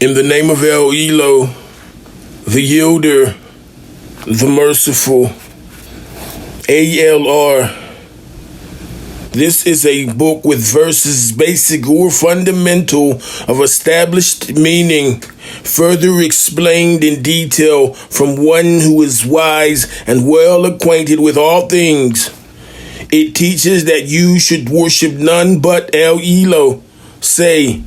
In the name of El Eloh, the Yielder, the Merciful, ALR. This is a book with verses basic or fundamental of established meaning, further explained in detail from one who is wise and well acquainted with all things. It teaches that you should worship none but El Eloh. Say,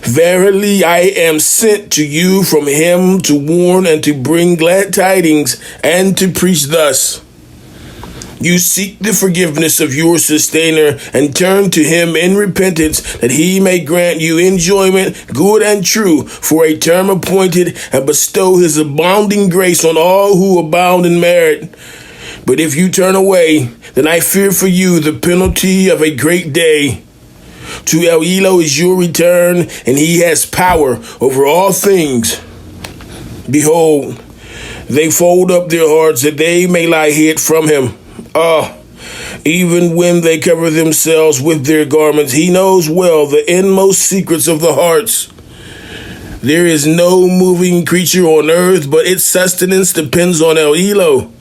verily I am sent to you from him to warn and to bring glad tidings and to preach thus. You seek the forgiveness of your sustainer and turn to him in repentance that he may grant you enjoyment, good and true, for a term appointed and bestow his abounding grace on all who abound in merit. But if you turn away, then I fear for you the penalty of a great day. To El Eloh is your return, and he has power over all things. Behold, they fold up their hearts that they may lie hid from him. Even when they cover themselves with their garments, he knows well the inmost secrets of the hearts. There is no moving creature on earth, but its sustenance depends on El Eloh.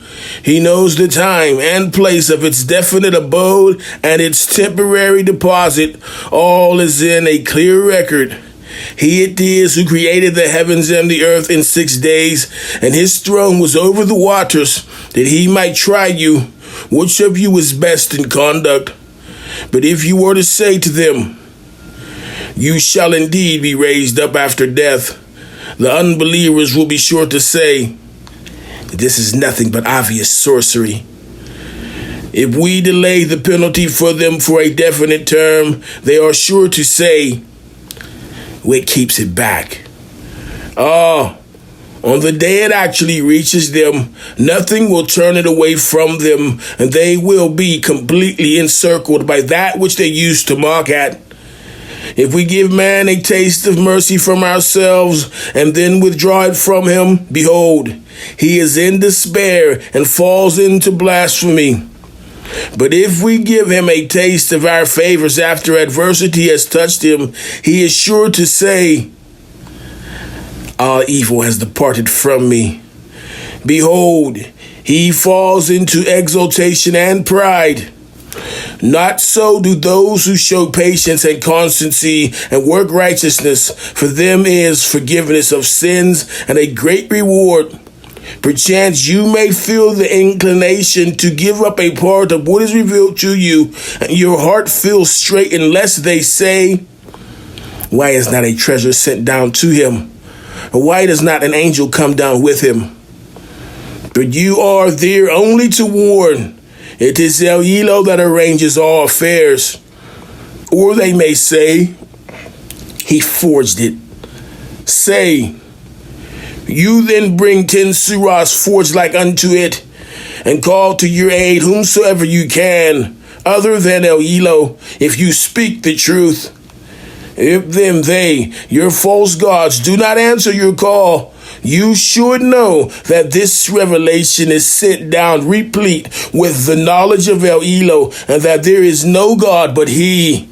He knows the time and place of its definite abode and its temporary deposit. All is in a clear record. He it is who created the heavens and the earth in 6 days, and his throne was over the waters, that he might try you, which of you is best in conduct. But if you were to say to them, you shall indeed be raised up after death, the unbelievers will be sure to say, this is nothing but obvious sorcery. If we delay the penalty for them for a definite term, they are sure to say, what keeps it back? On the day it actually reaches them, nothing will turn it away from them, and they will be completely encircled by that which they used to mock at. If we give man a taste of mercy from ourselves and then withdraw it from him, behold, he is in despair and falls into blasphemy. But if we give him a taste of our favors after adversity has touched him, he is sure to say, all evil has departed from me. Behold, he falls into exultation and pride. Not so do those who show patience and constancy and work righteousness. For them is forgiveness of sins and a great reward. Perchance you may feel the inclination to give up a part of what is revealed to you, and your heart feels straitened lest they say, why is not a treasure sent down to him? Or why does not an angel come down with him? But you are there only to warn. It is El Eloh that arranges all affairs. Or they may say, he forged it. Say, you then bring 10 surahs forged like unto it, and call to your aid whomsoever you can, other than El Eloh, if you speak the truth. If then they, your false gods, do not answer your call, you should know that this revelation is sent down replete with the knowledge of El Eloh, and that there is no God but he.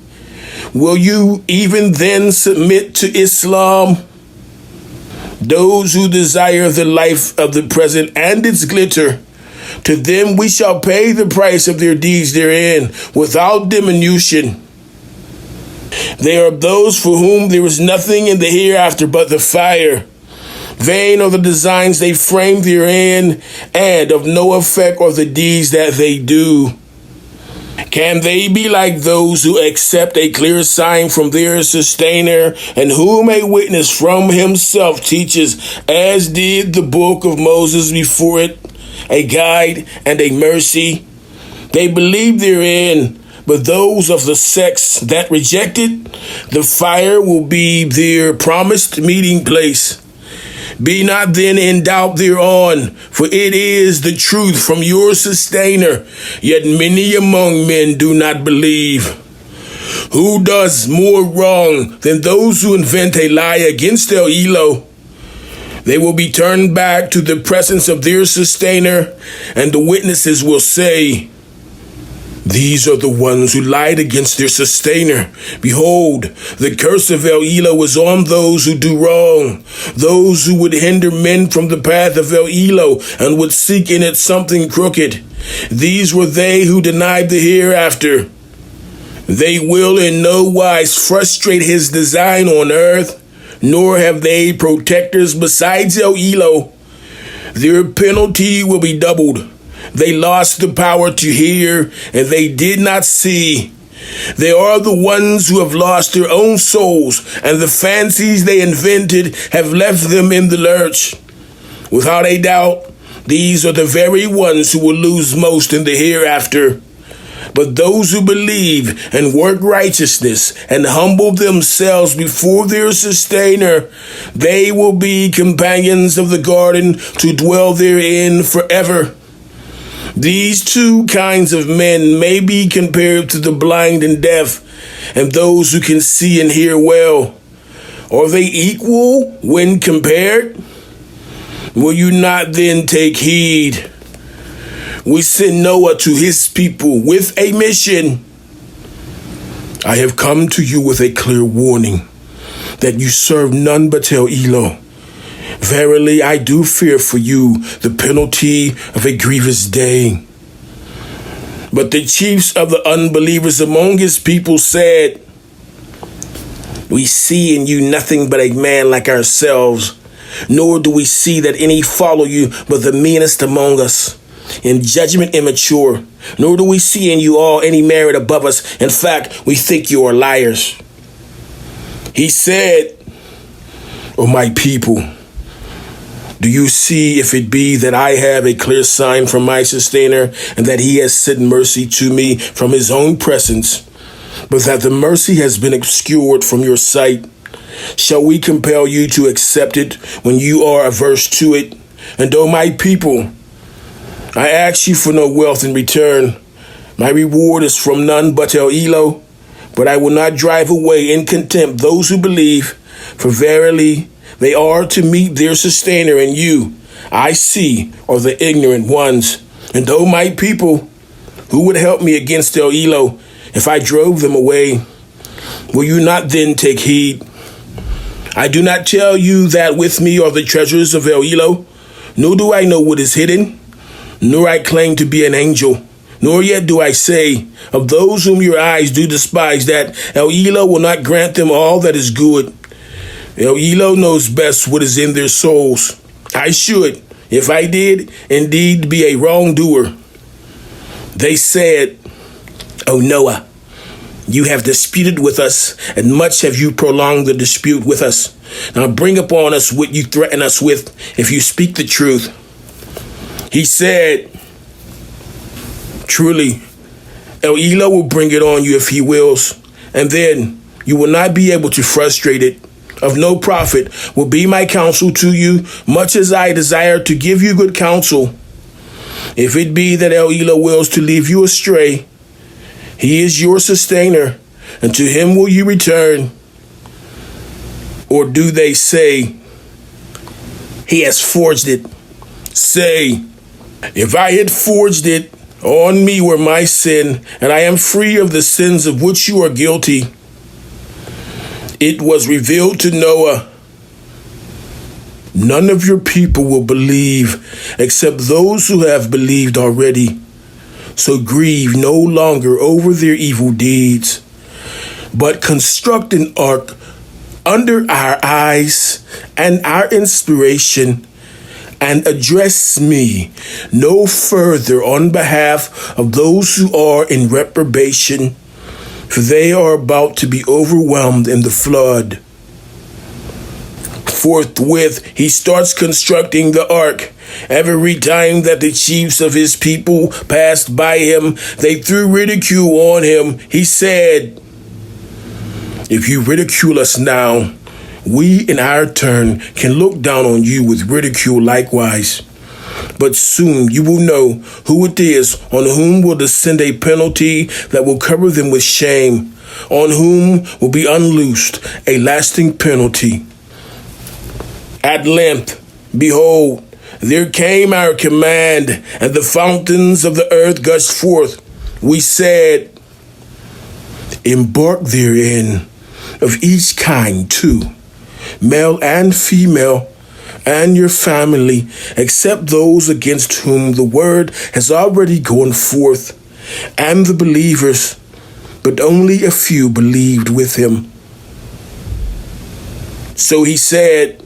Will you even then submit to Islam? Those who desire the life of the present and its glitter, to them we shall pay the price of their deeds therein, without diminution. They are those for whom there is nothing in the hereafter but the fire. Vain are the designs they frame therein, and of no effect are the deeds that they do. Can they be like those who accept a clear sign from their sustainer, and whom a witness from himself teaches, as did the book of Moses before it, a guide and a mercy? They believe therein, but those of the sects that reject it, the fire will be their promised meeting place. Be not then in doubt thereon, for it is the truth from your sustainer, yet many among men do not believe. Who does more wrong than those who invent a lie against El Eloh? They will be turned back to the presence of their sustainer, and the witnesses will say, These are the ones who lied against their sustainer. Behold, the curse of El Eloh is on those who do wrong, those who would hinder men from the path of El Eloh and would seek in it something crooked. These were they who denied the hereafter. They will in no wise frustrate his design on earth, nor have they protectors besides El Eloh. Their penalty will be doubled. They lost the power to hear, and they did not see. They are the ones who have lost their own souls, and the fancies they invented have left them in the lurch. Without a doubt, these are the very ones who will lose most in the hereafter. But those who believe and work righteousness and humble themselves before their sustainer, they will be companions of the garden to dwell therein forever. These two kinds of men may be compared to the blind and deaf, and those who can see and hear well. Are they equal when compared? Will you not then take heed? We sent Noah to his people with a mission. I have come to you with a clear warning that you serve none but El Eloh. Verily, I do fear for you the penalty of a grievous day. But the chiefs of the unbelievers among his people said, we see in you nothing but a man like ourselves, nor do we see that any follow you but the meanest among us, in judgment immature, nor do we see in you all any merit above us. In fact, we think you are liars. He said, O my people, do you see if it be that I have a clear sign from my sustainer, and that he has sent mercy to me from his own presence, but that the mercy has been obscured from your sight? Shall we compel you to accept it when you are averse to it? And O my people, I ask you for no wealth in return. My reward is from none but El Eloh, but I will not drive away in contempt those who believe, for verily they are to meet their sustainer, and you, I see, are the ignorant ones. And O my people, who would help me against El Eloh if I drove them away? Will you not then take heed? I do not tell you that with me are the treasures of El Eloh, nor do I know what is hidden, nor I claim to be an angel, nor yet do I say of those whom your eyes do despise that El Eloh will not grant them all that is good. El Eloh knows best what is in their souls. I should, if I did, indeed be a wrongdoer. They said, O Noah, you have disputed with us, and much have you prolonged the dispute with us. Now bring upon us what you threaten us with, if you speak the truth. He said, truly, El Eloh will bring it on you if he wills, and then you will not be able to frustrate it. Of no profit will be my counsel to you, much as I desire to give you good counsel. If it be that El Eloh wills to leave you astray, he is your sustainer, and to him will you return. Or do they say, he has forged it? Say, if I had forged it, on me were my sin, and I am free of the sins of which you are guilty. It was revealed to Noah, none of your people will believe except those who have believed already. So grieve no longer over their evil deeds, but construct an ark under our eyes and our inspiration, and address me no further on behalf of those who are in reprobation, for they are about to be overwhelmed in the flood. Forthwith, he starts constructing the ark. Every time that the chiefs of his people passed by him, they threw ridicule on him. He said, if you ridicule us now, we in our turn can look down on you with ridicule likewise. But soon you will know who it is on whom will descend a penalty that will cover them with shame, on whom will be unloosed a lasting penalty. At length, behold, there came our command, and the fountains of the earth gushed forth. We said, embark therein of each kind too, male and female, and your family, except those against whom the word has already gone forth, and the believers, but only a few believed with him. So he said,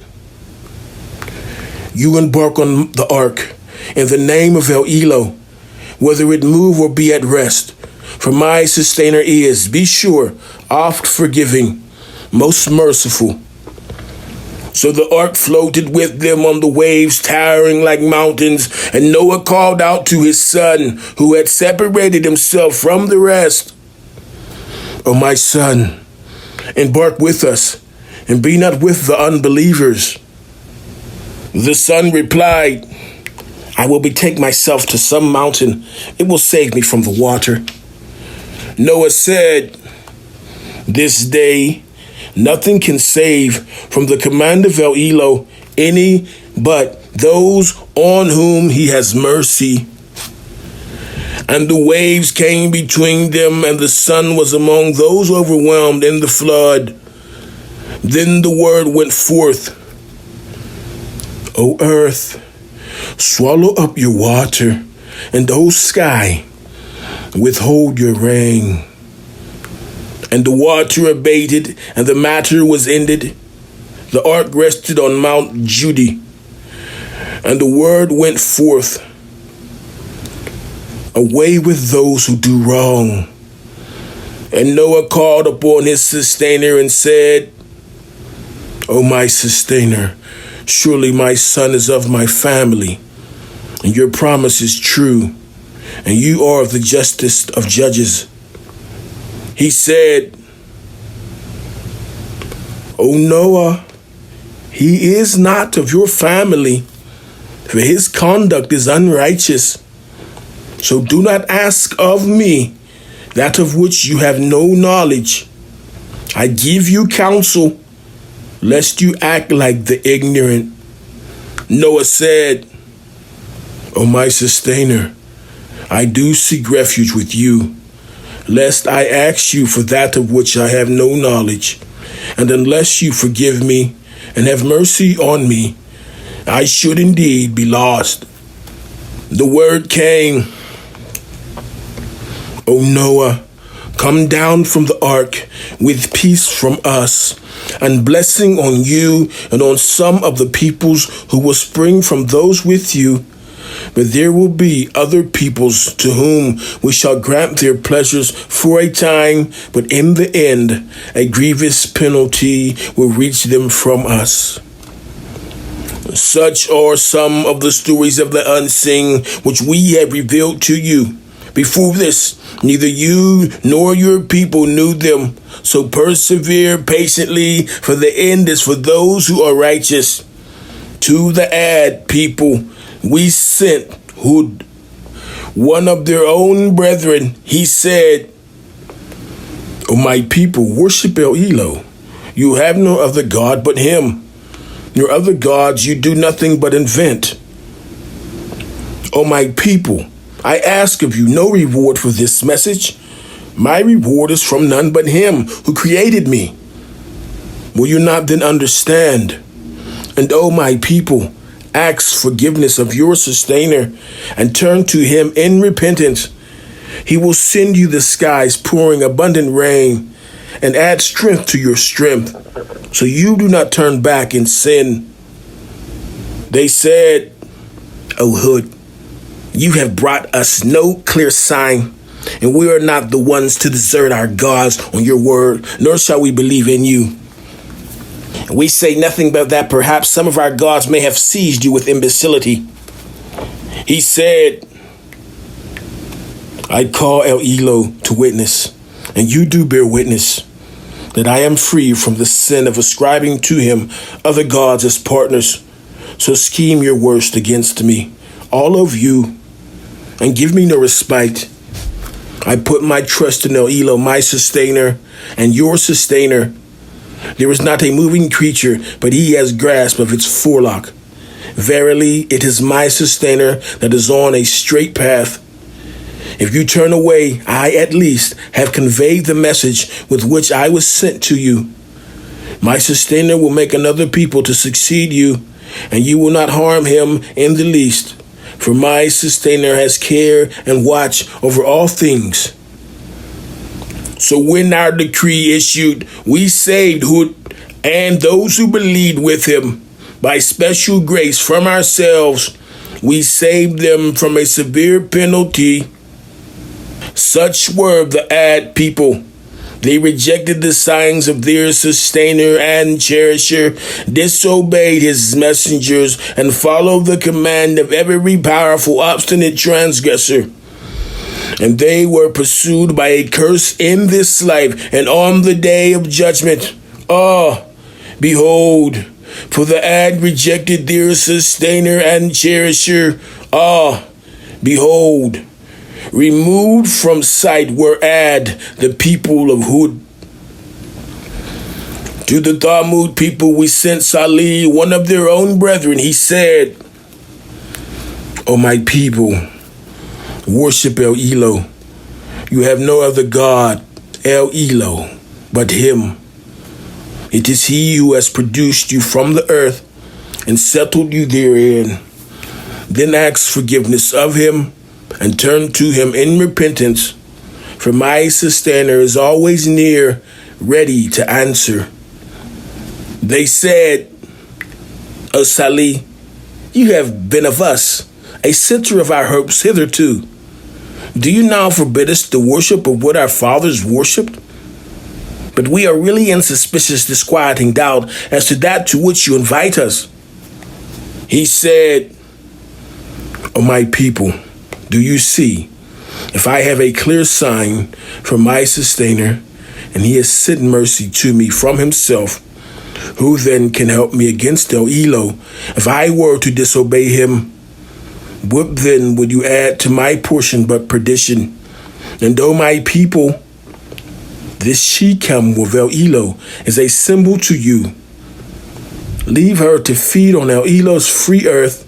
you embark on the ark in the name of El Eloh, whether it move or be at rest. For my sustainer is, be sure, oft forgiving, most merciful. So the ark floated with them on the waves, towering like mountains, and Noah called out to his son, who had separated himself from the rest, O my son, embark with us, and be not with the unbelievers. The son replied, I will betake myself to some mountain. It will save me from the water. Noah said, this day nothing can save from the command of El Eloh any but those on whom he has mercy. And the waves came between them, and the sun was among those overwhelmed in the flood. Then the word went forth, O earth, swallow up your water, and O sky, withhold your rain. And the water abated, and the matter was ended. The ark rested on Mount Judy, and the word went forth, away with those who do wrong. And Noah called upon his sustainer and said, O my sustainer, surely my son is of my family, and your promise is true, and you are the justest of judges. He said, O Noah, he is not of your family, for his conduct is unrighteous. So do not ask of me that of which you have no knowledge. I give you counsel, lest you act like the ignorant. Noah said, O my sustainer, I do seek refuge with you, lest I ask you for that of which I have no knowledge. And unless you forgive me and have mercy on me, I should indeed be lost. The word came, O Noah, come down from the ark with peace from us, and blessing on you and on some of the peoples who will spring from those with you. But there will be other peoples to whom we shall grant their pleasures for a time, but in the end a grievous penalty will reach them from us. Such are some of the stories of the unseen which we have revealed to you. Before this, neither you nor your people knew them. So persevere patiently, for the end is for those who are righteous. To the Ad people, we sent Hud, one of their own brethren. He said, O my people, worship El Eloh. You have no other God but him. Your other gods you do nothing but invent. O my people, I ask of you no reward for this message. My reward is from none but him who created me. Will you not then understand? And O my people, ask forgiveness of your sustainer and turn to him in repentance. He will send you the skies pouring abundant rain and add strength to your strength, so you do not turn back in sin. They said, O Hud, you have brought us no clear sign, and we are not the ones to desert our gods on your word, nor shall we believe in you. We say nothing but that perhaps some of our gods may have seized you with imbecility. He said, I call El Eloh to witness, and you do bear witness, that I am free from the sin of ascribing to him other gods as partners. So scheme your worst against me, all of you, and give me no respite. I put my trust in El Eloh, my sustainer, and your sustainer. There is not a moving creature, but he has grasp of its forelock. Verily, it is my sustainer that is on a straight path. If you turn away, I at least have conveyed the message with which I was sent to you. My sustainer will make another people to succeed you, and you will not harm him in the least. For my sustainer has care and watch over all things. So when our decree issued, we saved Hud and those who believed with him. By special grace from ourselves, we saved them from a severe penalty. Such were the Ad people. They rejected the signs of their sustainer and cherisher, disobeyed his messengers, and followed the command of every powerful, obstinate transgressor. And they were pursued by a curse in this life and on the day of judgment. Behold, for the Ad rejected their sustainer and cherisher. Behold, removed from sight were Ad, the people of Hud. To the Thamud people we sent Salih, one of their own brethren. He said, O my people, worship El Eloh. You have no other God, El Eloh, but him. It is he who has produced you from the earth and settled you therein. Then ask forgiveness of him and turn to him in repentance, for my sustainer is always near, ready to answer. They said, O Salih, you have been of us, a center of our hopes hitherto. Do you now forbid us the worship of what our fathers worshipped? But we are really in suspicious, disquieting doubt as to that to which you invite us. He said, O my people, do you see, if I have a clear sign from my sustainer, and he has sent mercy to me from himself, who then can help me against El Eloh if I were to disobey him? What then would you add to my portion but perdition? And O my people, this she-camel of El Eloh is a symbol to you. Leave her to feed on El Eloh's free earth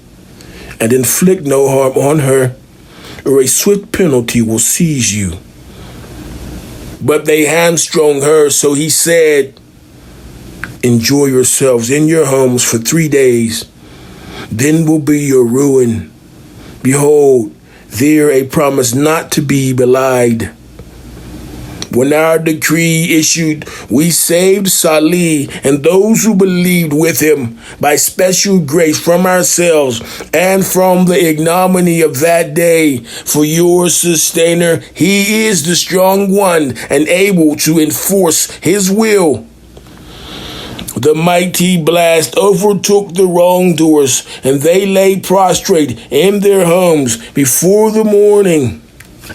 and inflict no harm on her, or a swift penalty will seize you. But they hamstrung her, so he said, enjoy yourselves in your homes for 3 days. Then will be your ruin. Behold, there a promise not to be belied. When our decree issued, we saved Salih and those who believed with him by special grace from ourselves and from the ignominy of that day. For your sustainer, he is the strong one and able to enforce his will. The mighty blast overtook the wrongdoers, and they lay prostrate in their homes before the morning,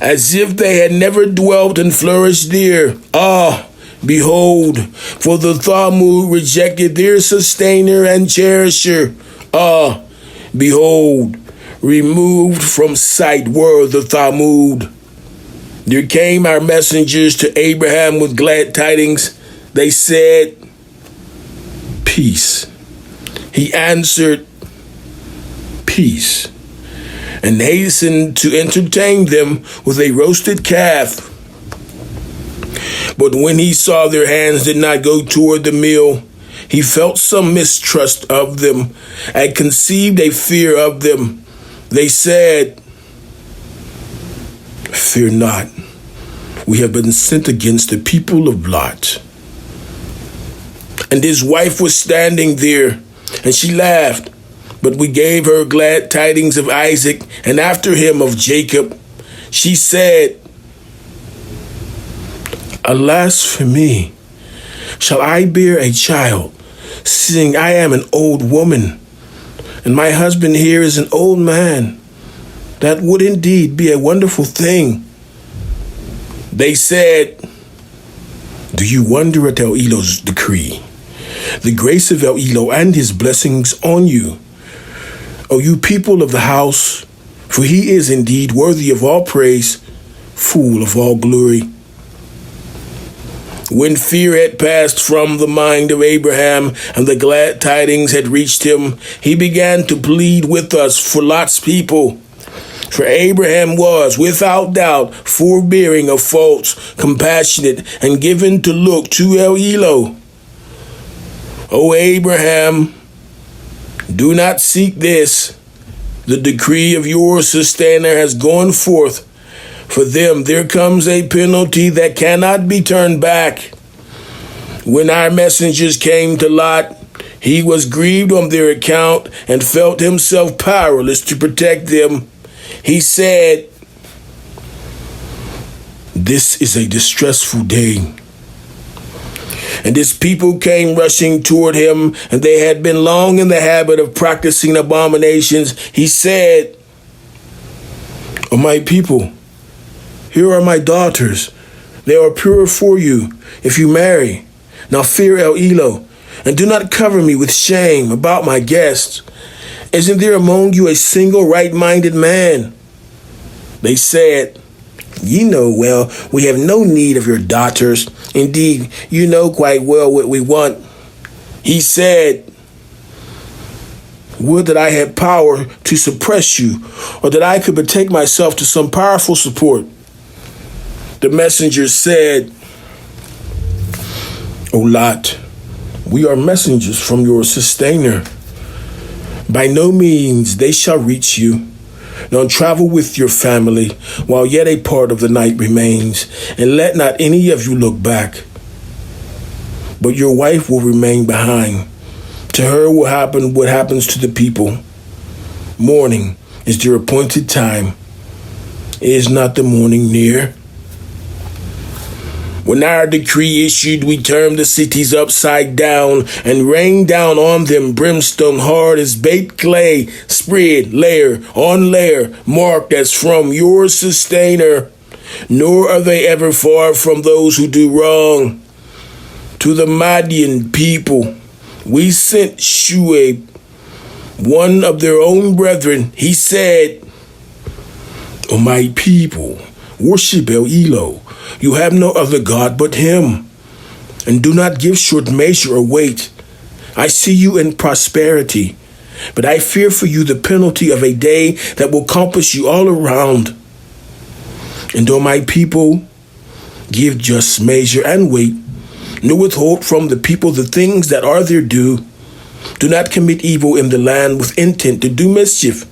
as if they had never dwelt and flourished there. Behold, for the Thamud rejected their sustainer and cherisher. Behold, removed from sight were the Thamud. There came our messengers to Abraham with glad tidings. They said, peace. He answered, peace, and hastened to entertain them with a roasted calf. But when he saw their hands did not go toward the meal, he felt some mistrust of them and conceived a fear of them. They said, fear not, we have been sent against the people of Lot. And his wife was standing there, and she laughed. But we gave her glad tidings of Isaac, and after him of Jacob. She said, alas for me, shall I bear a child, seeing I am an old woman, and my husband here is an old man? That would indeed be a wonderful thing. They said, do you wonder at El Eloh's decree? The grace of El Eloh and his blessings on you, O you people of the house, for he is indeed worthy of all praise, full of all glory. When fear had passed from the mind of Abraham and the glad tidings had reached him, he began to plead with us for Lot's people. For Abraham was, without doubt, forbearing of faults, compassionate, and given to look to El Eloh. O Abraham, do not seek this. The decree of your sustainer has gone forth. For them there comes a penalty that cannot be turned back. When our messengers came to Lot, he was grieved on their account and felt himself powerless to protect them. He said, "This is a distressful day." And his people came rushing toward him, and they had been long in the habit of practicing abominations. He said, "O my people, here are my daughters. They are pure for you if you marry. Now fear El Eloh, and do not cover me with shame about my guests. Isn't there among you a single right-minded man?" They said, "You know well, we have no need of your daughters. Indeed, you know quite well what we want." He said, "Would that I had power to suppress you, or that I could betake myself to some powerful support." The messengers said, "O Lot, we are messengers from your sustainer. By no means they shall reach you. Now travel with your family while yet a part of the night remains, and let not any of you look back. But your wife will remain behind. To her will happen what happens to the people. Morning is their appointed time. Is not the morning near?" When our decree issued, we turned the cities upside down and rained down on them brimstone hard as baked clay, spread layer on layer, marked as from your sustainer. Nor are they ever far from those who do wrong. To the Madian people, we sent Shuaib, one of their own brethren. He said, "O my people, worship El Eloh. You have no other God but him. And do not give short measure or weight. I see you in prosperity, but I fear for you the penalty of a day that will compass you all around. And O my people, give just measure and weight, nor withhold from the people the things that are their due. Do not commit evil in the land with intent to do mischief.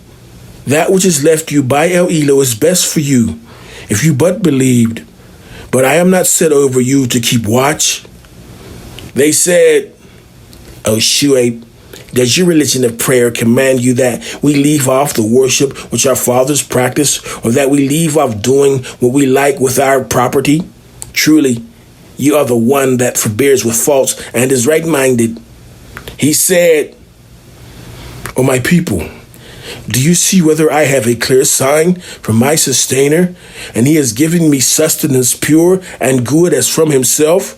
That which is left you by El Eloh is best for you, if you but believed. But I am not set over you to keep watch." They said, "O Shuaib, does your religion of prayer command you that we leave off the worship which our fathers practiced, or that we leave off doing what we like with our property? Truly, you are the one that forbears with faults and is right-minded." He said, "O my people, do you see whether I have a clear sign from my sustainer, and he has given me sustenance pure and good as from himself?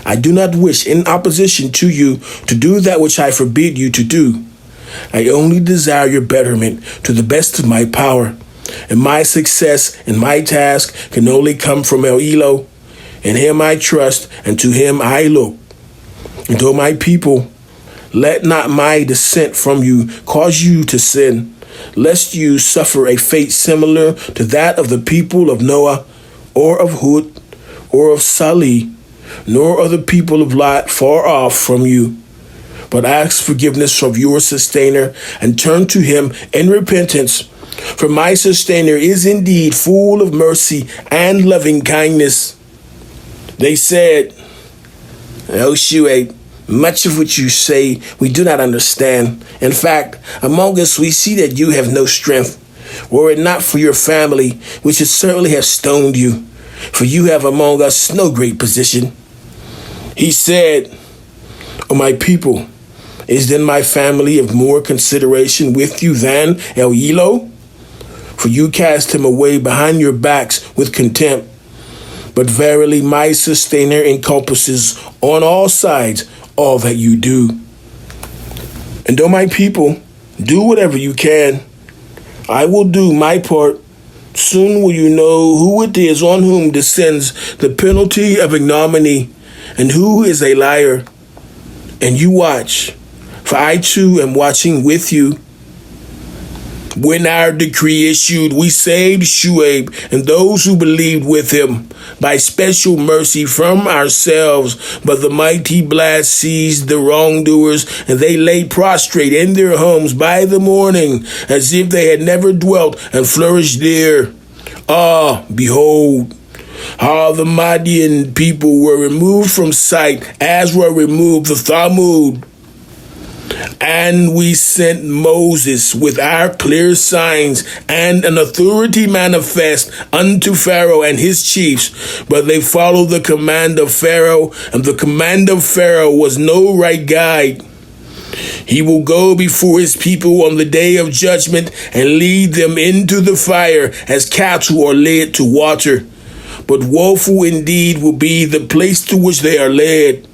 I do not wish in opposition to you to do that which I forbid you to do. I only desire your betterment to the best of my power, and my success in my task can only come from El Eloh. In him I trust, and to him I look. And O my people, let not my descent from you cause you to sin, lest you suffer a fate similar to that of the people of Noah, or of Hud, or of Salih, nor are the people of Lot far off from you. But ask forgiveness from your sustainer, and turn to him in repentance. For my sustainer is indeed full of mercy and loving kindness." They said, "O Shuaib, much of what you say we do not understand. In fact, among us we see that you have no strength. Were it not for your family, we should certainly have stoned you, for you have among us no great position." He said, "O my people, is then my family of more consideration with you than El Eloh? For you cast him away behind your backs with contempt. But verily my sustainer encompasses on all sides all that you do. And O my people, do whatever you can. I will do my part. Soon will you know who it is on whom descends the penalty of ignominy, and who is a liar. And you watch, for I too am watching with you. When our decree issued, we saved Shuaib and those who believed with him by special mercy from ourselves. But the mighty blast seized the wrongdoers, and they lay prostrate in their homes by the morning, as if they had never dwelt and flourished there. Ah, behold, how the Madian people were removed from sight, as were removed the Thamud. And we sent Moses with our clear signs and an authority manifest unto Pharaoh and his chiefs, but they followed the command of Pharaoh, and the command of Pharaoh was no right guide. He will go before his people on the day of judgment and lead them into the fire as cattle are led to water. But woeful indeed will be the place to which they are led.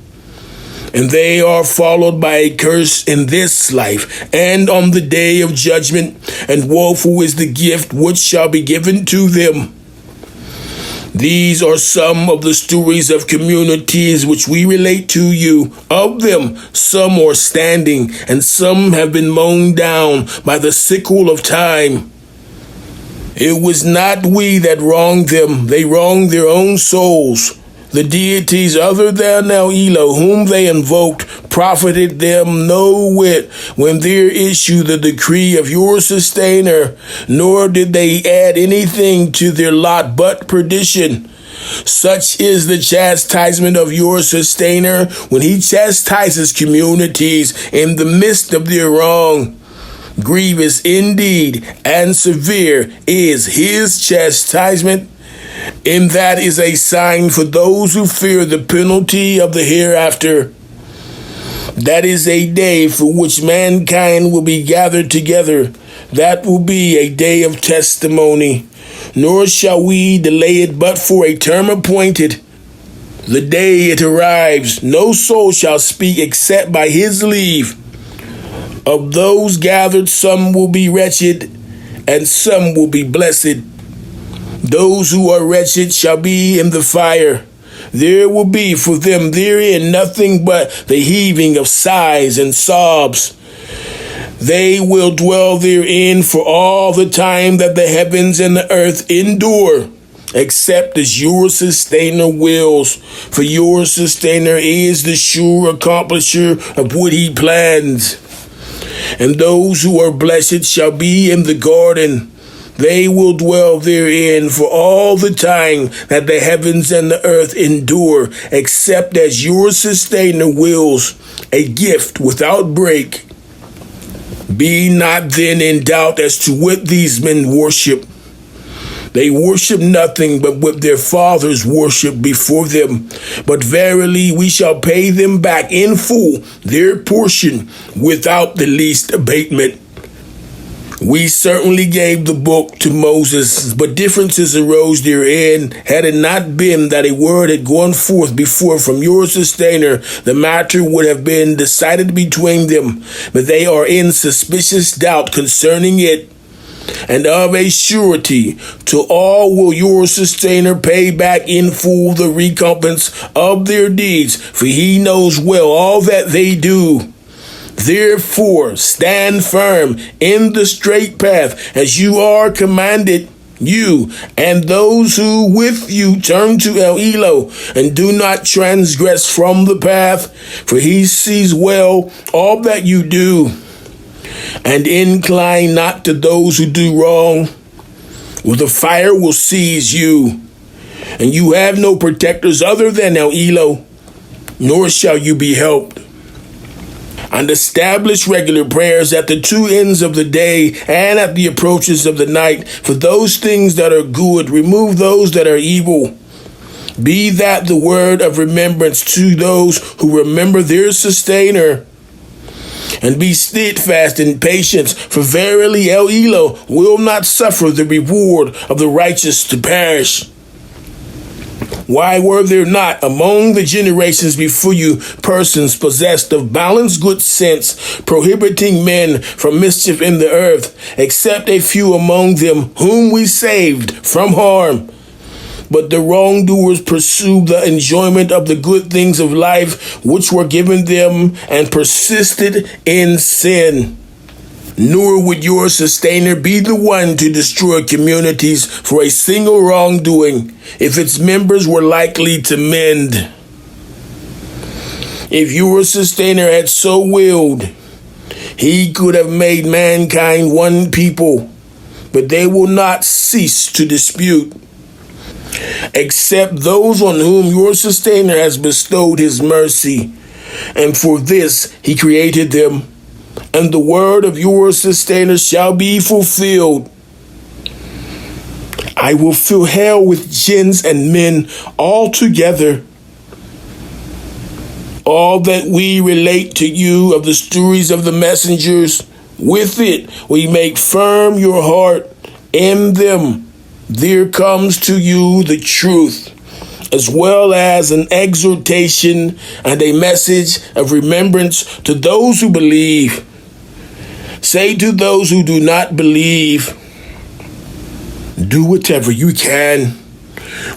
And they are followed by a curse in this life and on the day of judgment, and woeful is the gift which shall be given to them. These are some of the stories of communities which we relate to you. Of them, some are standing, and some have been mown down by the sickle of time. It was not we that wronged them, they wronged their own souls. The deities other than El Eloh, whom they invoked, profited them no whit when there issued the decree of your sustainer, nor did they add anything to their lot but perdition. Such is the chastisement of your sustainer when he chastises communities in the midst of their wrong. Grievous indeed and severe is his chastisement. And that is a sign for those who fear the penalty of the hereafter. That is a day for which mankind will be gathered together. That will be a day of testimony. Nor shall we delay it but for a term appointed. The day it arrives, no soul shall speak except by his leave. Of those gathered, some will be wretched, and some will be blessed. Those who are wretched shall be in the fire. There will be for them therein nothing but the heaving of sighs and sobs. They will dwell therein for all the time that the heavens and the earth endure, except as your sustainer wills. For your sustainer is the sure accomplisher of what he plans. And those who are blessed shall be in the garden. They will dwell therein for all the time that the heavens and the earth endure, except as your sustainer wills, a gift without break. Be not then in doubt as to what these men worship. They worship nothing but what their fathers worshiped before them. But verily we shall pay them back in full their portion without the least abatement. We certainly gave the book to Moses, but differences arose therein. Had it not been that a word had gone forth before from your sustainer, the matter would have been decided between them. But they are in suspicious doubt concerning it. And of a surety, to all will your sustainer pay back in full the recompense of their deeds, for he knows well all that they do. Therefore, stand firm in the straight path as you are commanded, you and those who with you turn to El Eloh, and do not transgress from the path, for he sees well all that you do. And incline not to those who do wrong, or the fire will seize you. And you have no protectors other than El Eloh, nor shall you be helped. And establish regular prayers at the two ends of the day and at the approaches of the night. For those things that are good, remove those that are evil. Be that the word of remembrance to those who remember their sustainer. And be steadfast in patience, for verily El Eloh will not suffer the reward of the righteous to perish. Why were there not among the generations before you persons possessed of balanced good sense, prohibiting men from mischief in the earth, except a few among them whom we saved from harm? But the wrongdoers pursued the enjoyment of the good things of life which were given them, and persisted in sin. Nor would your sustainer be the one to destroy communities for a single wrongdoing if its members were likely to mend. If your sustainer had so willed, he could have made mankind one people, but they will not cease to dispute, except those on whom your sustainer has bestowed his mercy, and for this he created them. And the word of your sustainer shall be fulfilled. I will fill hell with jinns and men all together. All that we relate to you of the stories of the messengers, with it we make firm your heart. In them there comes to you the truth, as well as an exhortation and a message of remembrance to those who believe. Say to those who do not believe, do whatever you can.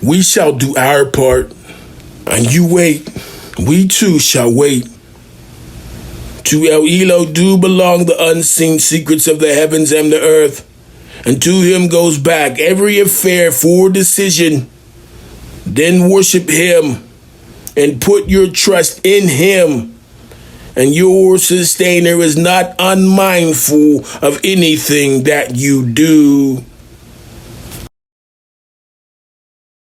We shall do our part, and you wait. We too shall wait. To El Eloh do belong the unseen secrets of the heavens and the earth, and to him goes back every affair for decision. Then worship him and put your trust in him. And your sustainer is not unmindful of anything that you do.